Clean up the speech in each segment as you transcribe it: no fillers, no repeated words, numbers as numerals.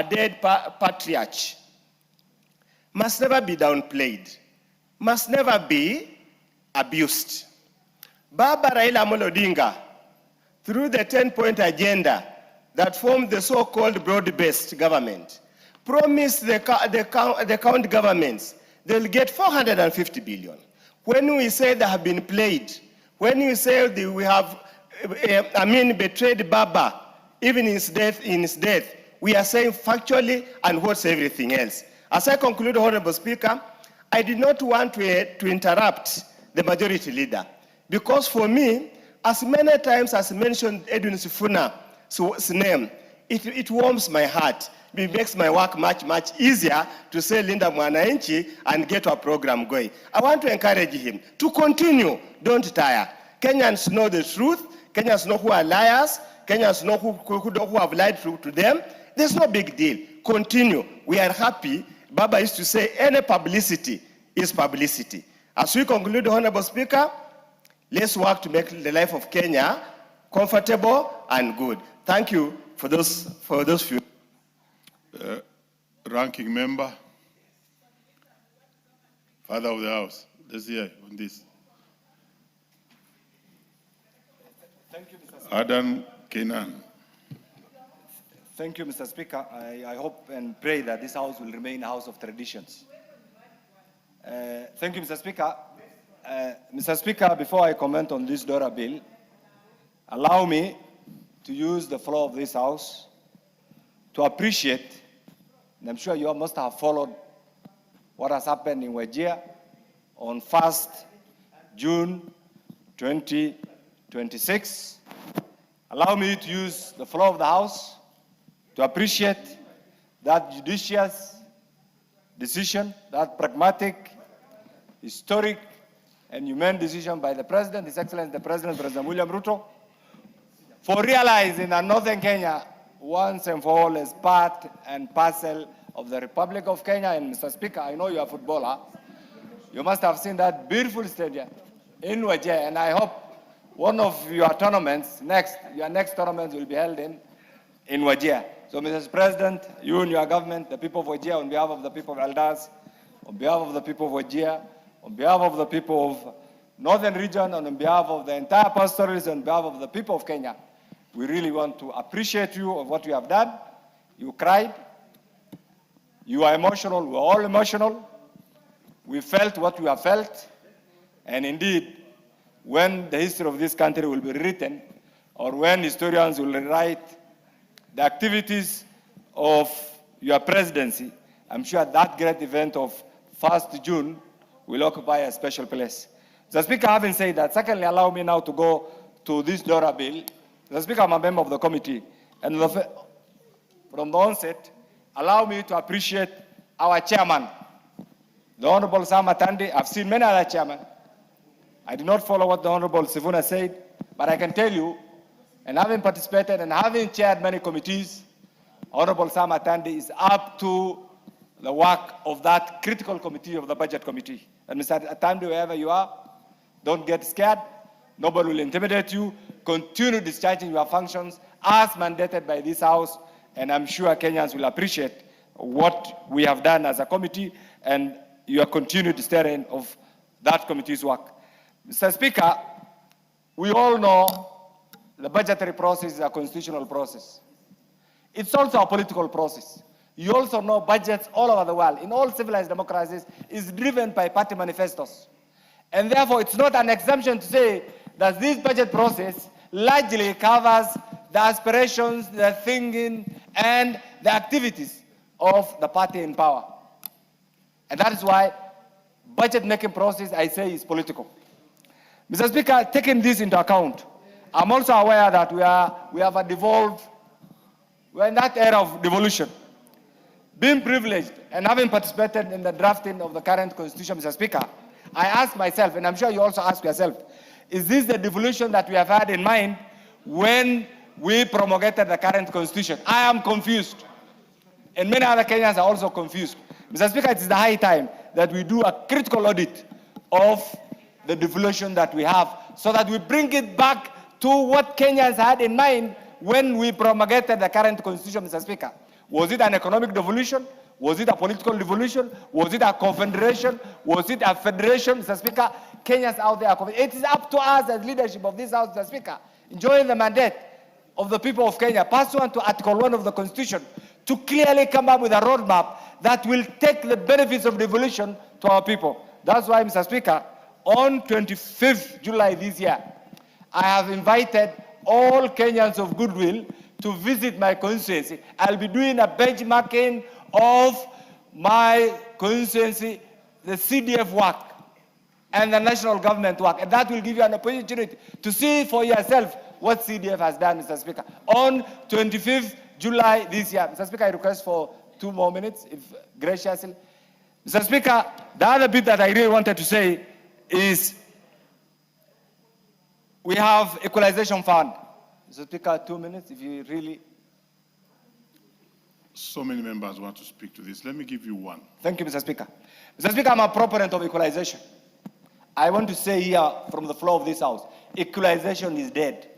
dead patriarch must never be downplayed, must never be abused. Baba Raila Amolo Odinga, through the 10-point agenda that formed the so-called broad-based government, promised the county governments they'll get 450 billion. When we say they have been played, when we say that we have, betrayed Baba, even in his death, we are saying factually and what's everything else. As I conclude, Honorable Speaker, I did not want to interrupt the majority leader, because for me, as many times as mentioned Edwin Sifuna's name, it warms my heart. It makes my work much easier to say Linda Mwananchi and get our program going. I want to encourage him to continue, don't tire. Kenyans know the truth. Kenyans know who are liars. Kenyans know who have lied to them. There's no big deal. Continue. We are happy. Baba used to say any publicity is publicity. As we conclude, Honorable Speaker, let's work to make the life of Kenya comfortable and good. Thank you for those few. Ranking member, Father of the House, let's hear on this. Thank you, Mr. Speaker. Adam Kenan. Thank you, Mr. Speaker. I hope and pray that this House will remain a house of traditions. Thank you, Mr. Speaker. Mr. Speaker, before I comment on this DORA bill, allow me to use the floor of this House to appreciate, and I'm sure you all must have followed what has happened in Wajir on 1st June 2026. Allow me to use the floor of the House to appreciate that judicious decision, that pragmatic, historic, and humane decision by the President, His Excellency the President William Ruto, for realizing that Northern Kenya once and for all is part and parcel of the Republic of Kenya. And Mr. Speaker, I know you are a footballer. You must have seen that beautiful stadium in Wajir, and I hope one of your tournaments, your next tournament will be held in Wajir. So, Mr. President, you and your government, the people of Wajir, on behalf of the people of Elders, on behalf of the people of Wajir, on behalf of the people of Northern region, and on behalf of the entire pastoralists, on behalf of the people of Kenya, we really want to appreciate you of what you have done. You cried. You are emotional. We're all emotional. We felt what you have felt. And indeed, when the history of this country will be written, or when historians will write the activities of your presidency, I'm sure that great event of 1st June will occupy a special place. The Speaker, having said that, secondly, allow me now to go to this DORA bill. The Speaker, I'm a member of the committee, and from the onset, allow me to appreciate our chairman, the Honorable Sam Atandi. I've seen many other chairmen. I did not follow what the Honorable Sifuna said, but I can tell you, and having participated and having chaired many committees, Honorable Sam Atandi is up to the work of that critical committee of the Budget Committee. And Mr. Atandi, wherever you are, don't get scared. Nobody will intimidate you. Continue discharging your functions as mandated by this House, and I'm sure Kenyans will appreciate what we have done as a committee and your continued steering of that committee's work. Mr. Speaker, we all know the budgetary process is a constitutional process. It's also a political process. You also know budgets all over the world, in all civilized democracies, is driven by party manifestos. And therefore, it's not an exemption to say that this budget process largely covers the aspirations, the thinking, and the activities of the party in power. And that is why budget-making process, I say, is political. Mr. Speaker, taking this into account, I'm also aware that we're in that era of devolution. Being privileged and having participated in the drafting of the current constitution, Mr. Speaker, I ask myself, and I'm sure you also ask yourself, is this the devolution that we have had in mind when we promulgated the current constitution? I am confused. And many other Kenyans are also confused. Mr. Speaker, it is the high time that we do a critical audit of the devolution that we have so that we bring it back to what Kenyans had in mind when we promulgated the current constitution, Mr. Speaker. Was it an economic devolution? Was it a political devolution? Was it a confederation? Was it a federation? Mr. Speaker, Kenyans out there. It is up to us as leadership of this House, Mr. Speaker, enjoying the mandate of the people of Kenya, pursuant to Article 1 of the Constitution, to clearly come up with a roadmap that will take the benefits of devolution to our people. That's why, Mr. Speaker, on 25th July this year, I have invited all Kenyans of goodwill to visit my constituency. I'll be doing a benchmarking of my constituency, the CDF work, and the national government work. And that will give you an opportunity to see for yourself what CDF has done, Mr. Speaker. On 25th July this year, Mr. Speaker, I request for 2 more minutes, if graciously. Mr. Speaker, the other bit that I really wanted to say is we have equalization fund. Mr. Speaker, 2 minutes, if you really. So many members want to speak to this. Let me give you one. Thank you, Mr. Speaker. Mr. Speaker, I'm a proponent of equalization. I want to say here from the floor of this House, equalization is dead.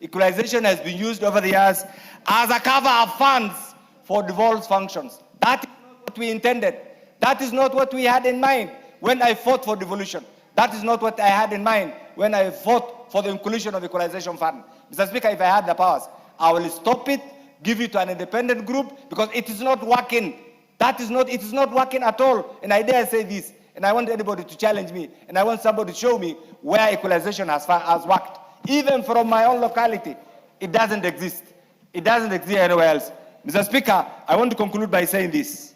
Equalization has been used over the years as a cover of funds for devolved functions. That is not what we intended. That is not what we had in mind when I fought for devolution. That is not what I had in mind when I fought for the inclusion of equalization fund. Mr. Speaker, if I had the powers, I will stop it, give it to an independent group, because it is not working. It is not working at all. And I dare say this, and I want anybody to challenge me, and I want somebody to show me where equalization has worked. Even from my own locality, it doesn't exist. It doesn't exist anywhere else. Mr. Speaker, I want to conclude by saying this.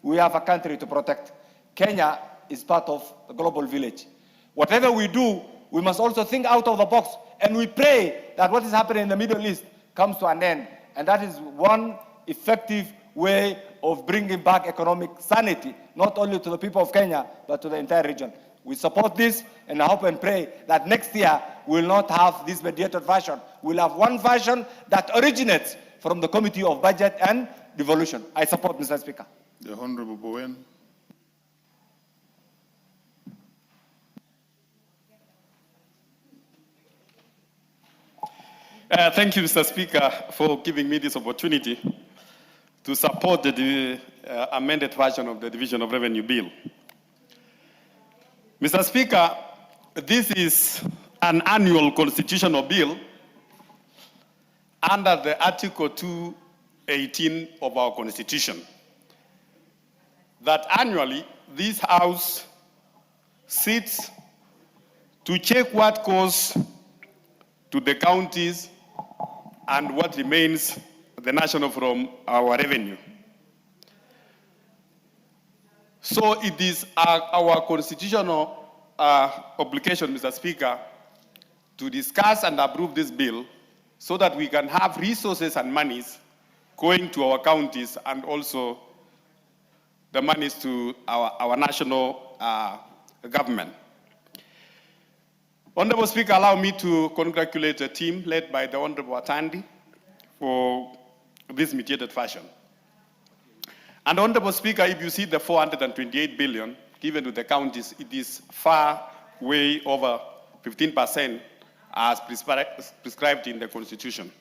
We have a country to protect. Kenya is part of the global village. Whatever we do, we must also think out of the box, and we pray that what is happening in the Middle East comes to an end. And that is one effective way of bringing back economic sanity, not only to the people of Kenya, but to the entire region. We support this, and I hope and pray that next year we will not have this mediated version. We'll have one version that originates from the Committee of Budget and Devolution. I support, Mr. Speaker. The Honorable Bowen. Thank you, Mr. Speaker, for giving me this opportunity to support the amended version of the Division of Revenue Bill. Mr. Speaker, this is an annual constitutional bill under the Article 218 of our Constitution, that annually this House sits to check what goes to the counties and what remains the national from our revenue. So it is our constitutional obligation, Mr. Speaker, to discuss and approve this bill so that we can have resources and monies going to our counties and also the monies to our national government. Honorable Speaker, allow me to congratulate the team led by the Honorable Atandi for this mediated fashion. And Honorable Speaker, if you see the 428 billion given to the counties, it is far way over 15% as prescribed in the Constitution.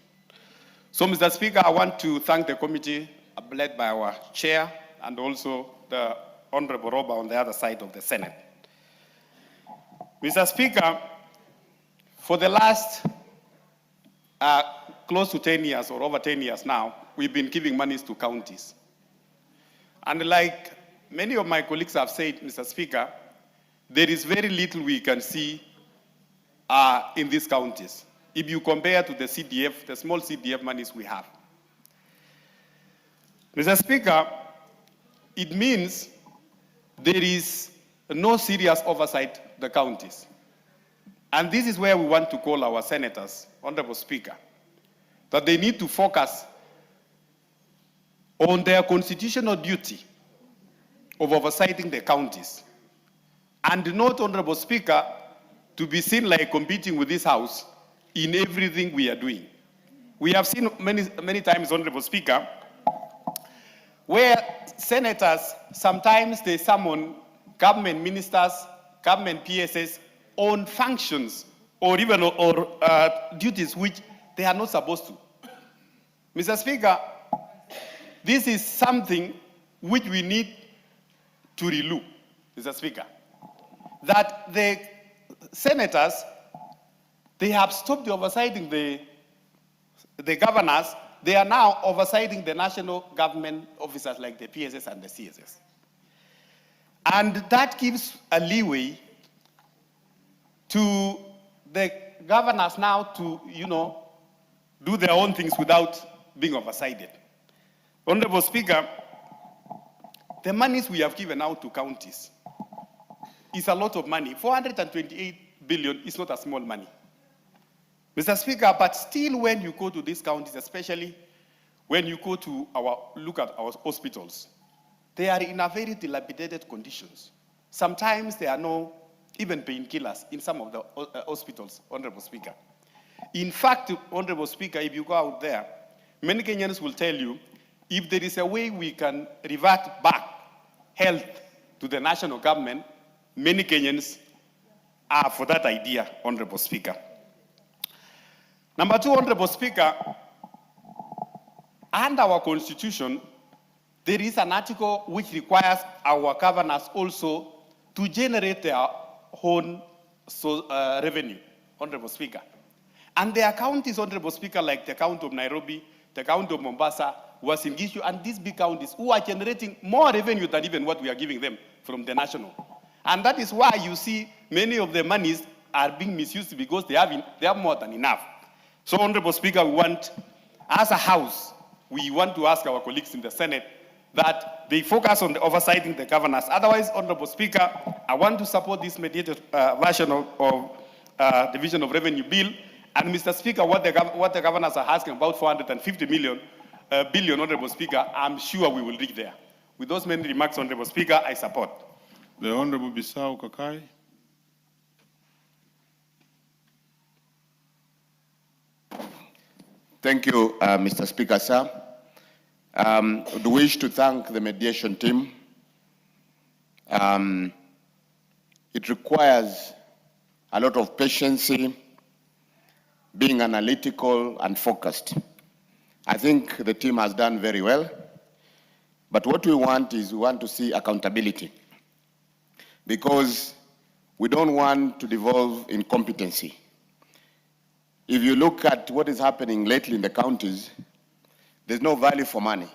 So, Mr. Speaker, I want to thank the committee led by our chair and also the Honorable Roba on the other side of the Senate. Mr. Speaker, for the last close to 10 years or over 10 years now, we've been giving monies to counties. And like many of my colleagues have said, Mr. Speaker, there is very little we can see in these counties if you compare to the CDF, the small CDF monies we have. Mr. Speaker, it means there is no serious oversight of the counties. And this is where we want to call our senators, Honorable Speaker, that they need to focus on their constitutional duty of oversighting the counties. And not, Honorable Speaker, to be seen like competing with this House in everything we are doing. We have seen many times, Honorable Speaker, where senators, sometimes they summon government ministers, government PSS on functions or even duties which they are not supposed to. Mr. Speaker, This is something which we need to relook, Mr. Speaker, that the senators, they have stopped oversighting the governors. They are now oversighting the national government officers like the PSS and the CSS. And that gives a leeway to the governors now to, do their own things without being oversighted. Honorable Speaker, the monies we have given out to counties is a lot of money. 428 billion is not a small money. Mr. Speaker, but still when you go to these counties, especially when you go to look at our hospitals, they are in a very dilapidated conditions. Sometimes there are no even painkillers in some of the hospitals, Honorable Speaker. In fact, Honorable Speaker, if you go out there, many Kenyans will tell you, if there is a way we can revert back health to the national government, many Kenyans are for that idea, Honorable Speaker. Number two, Honorable Speaker, under our constitution, there is an article which requires our governors also to generate their own revenue, Honorable Speaker. And there are counties, Honorable Speaker, like the county of Nairobi, the county of Mombasa, Uasin Gishu, and these big counties who are generating more revenue than even what we are giving them from the national. And that is why you see many of the monies are being misused because they have more than enough. So, Honorable Speaker, we want, as a House, we want to ask our colleagues in the Senate that they focus on the oversighting the governors. Otherwise, Honorable Speaker, I want to support this mediated version of Division of Revenue Bill. And Mr. Speaker, what the governors are asking about 450 billion, Honorable Speaker, I'm sure we will reach there. With those many remarks, Honorable Speaker, I support. The Honorable Bissau Kakai. Thank you, Mr. Speaker, sir. I wish to thank the mediation team. It requires a lot of patience, being analytical and focused. I think the team has done very well, but what we want is we want to see accountability, because we don't want to devolve incompetency. If you look at what is happening lately in the counties, there's no value for money.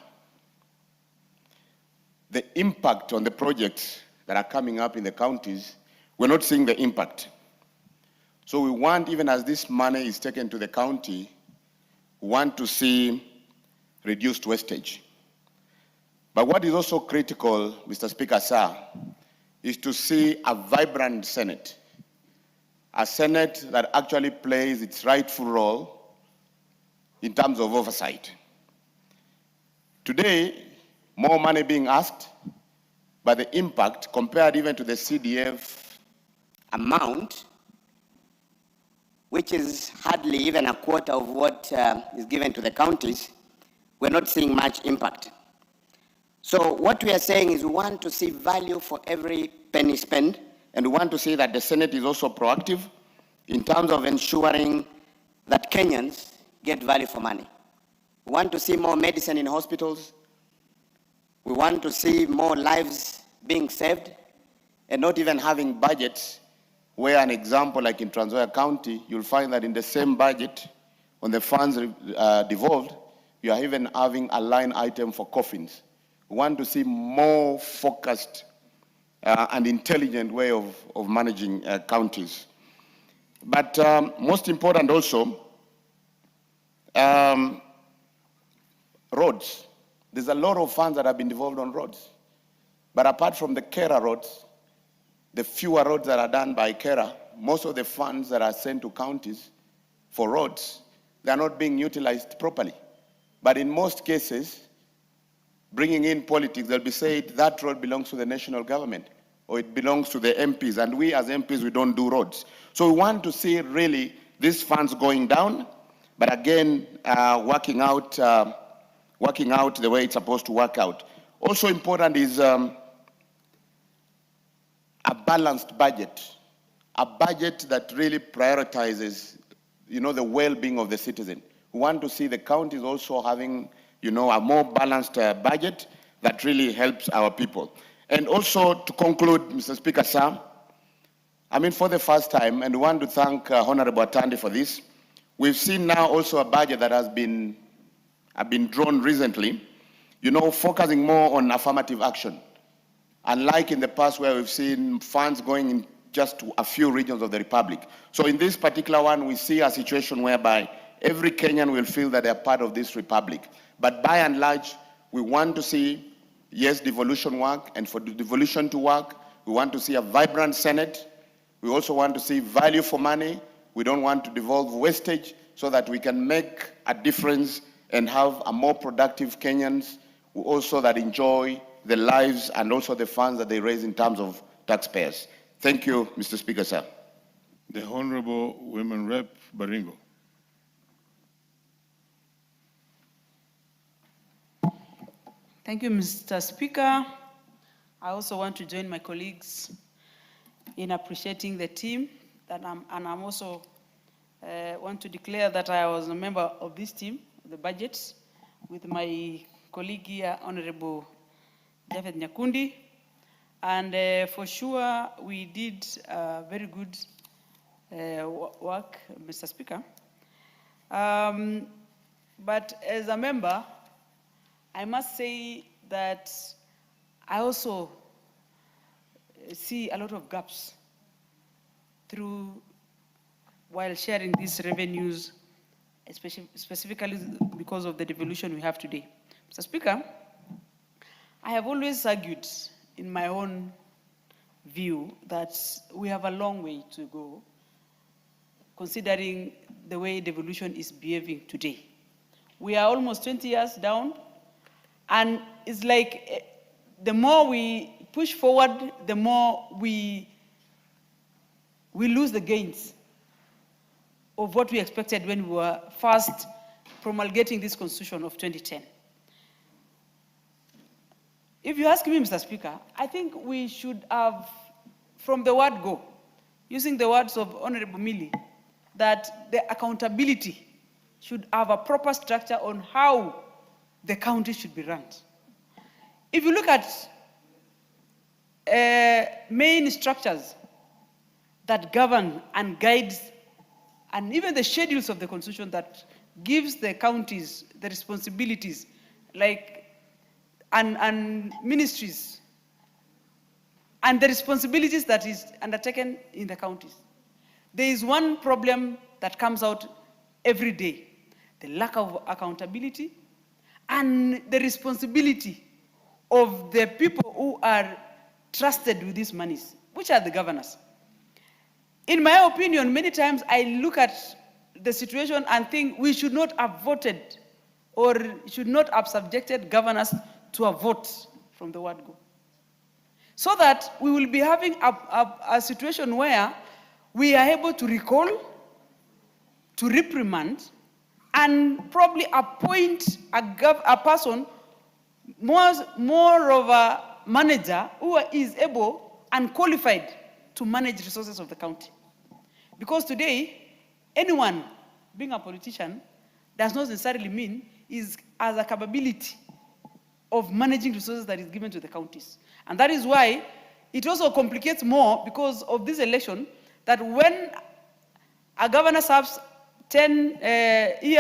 The impact on the projects that are coming up in the counties, we're not seeing the impact. So we want, even as this money is taken to the county, we want to see reduced wastage. But what is also critical, Mr. Speaker, sir, is to see a vibrant Senate. A Senate that actually plays its rightful role in terms of oversight. Today, more money being asked, but the impact compared even to the CDF amount, which is hardly even a quarter of what is given to the counties, we're not seeing much impact. So what we are saying is we want to see value for every penny spent, and we want to see that the Senate is also proactive in terms of ensuring that Kenyans get value for money. We want to see more medicine in hospitals. We want to see more lives being saved, and not even having budgets where, an example like in Trans Nzoia County, you'll find that in the same budget, on the funds devolved, you are even having a line item for coffins. We want to see more focused and intelligent way of managing counties. But most important also, roads. There's a lot of funds that have been devolved on roads. But apart from the KERA roads, the fewer roads that are done by KERA, most of the funds that are sent to counties for roads, they are not being utilized properly. But in most cases, bringing in politics, they'll be said that road belongs to the national government, or it belongs to the MPs, and we as MPs, we don't do roads. So we want to see really these funds going down, but again, working out the way it's supposed to work out. Also important is a balanced budget, a budget that really prioritizes, the well-being of the citizen. We want to see the counties also having a more balanced budget that really helps our people. And also to conclude, Mr. Speaker, sir, for the first time, and we want to thank Honorable Atandi for this, we've seen now also a budget that has been drawn recently, focusing more on affirmative action. Unlike in the past where we've seen funds going in just to a few regions of the Republic. So in this particular one, we see a situation whereby every Kenyan will feel that they're part of this Republic. But by and large, we want to see, yes, devolution work, and for the devolution to work, we want to see a vibrant Senate. We also want to see value for money. We don't want to devolve wastage so that we can make a difference and have a more productive Kenyans who also that enjoy the lives and also the funds that they raise in terms of taxpayers. Thank you, Mr. Speaker, sir. The Honorable Women Rep Baringo. Thank you, Mr. Speaker. I also want to join my colleagues in appreciating the team, and I'm also want to declare that I was a member of this team, the budget, with my colleague here, Honorable David Nyakundi, and for sure we did very good work, Mr. Speaker. But as a member, I must say that I also see a lot of gaps while sharing these revenues, specifically because of the devolution we have today. Mr. Speaker, I have always argued in my own view that we have a long way to go considering the way devolution is behaving today. We are almost 20 years down, and it's like the more we push forward, the more we lose the gains of what we expected when we were first promulgating this constitution of 2010. If you ask me, Mr. Speaker, I think we should have, from the word go, using the words of Honorable Millie, that the accountability should have a proper structure on how the county should be run. If you look at main structures that govern and guides, and even the schedules of the constitution that gives the counties the responsibilities, like and ministries, and the responsibilities that is undertaken in the counties. There is one problem that comes out every day: the lack of accountability and the responsibility of the people who are trusted with these monies, which are the governors. In my opinion, many times I look at the situation and think we should not have voted or should not have subjected governors to a vote from the word go. So that we will be having a situation where we are able to recall, to reprimand, and probably appoint a person more of a manager who is able and qualified to manage resources of the county. Because today, anyone being a politician does not necessarily mean is as a capability of managing resources that is given to the counties. And that is why it also complicates more because of this election, that when a governor serves 10 years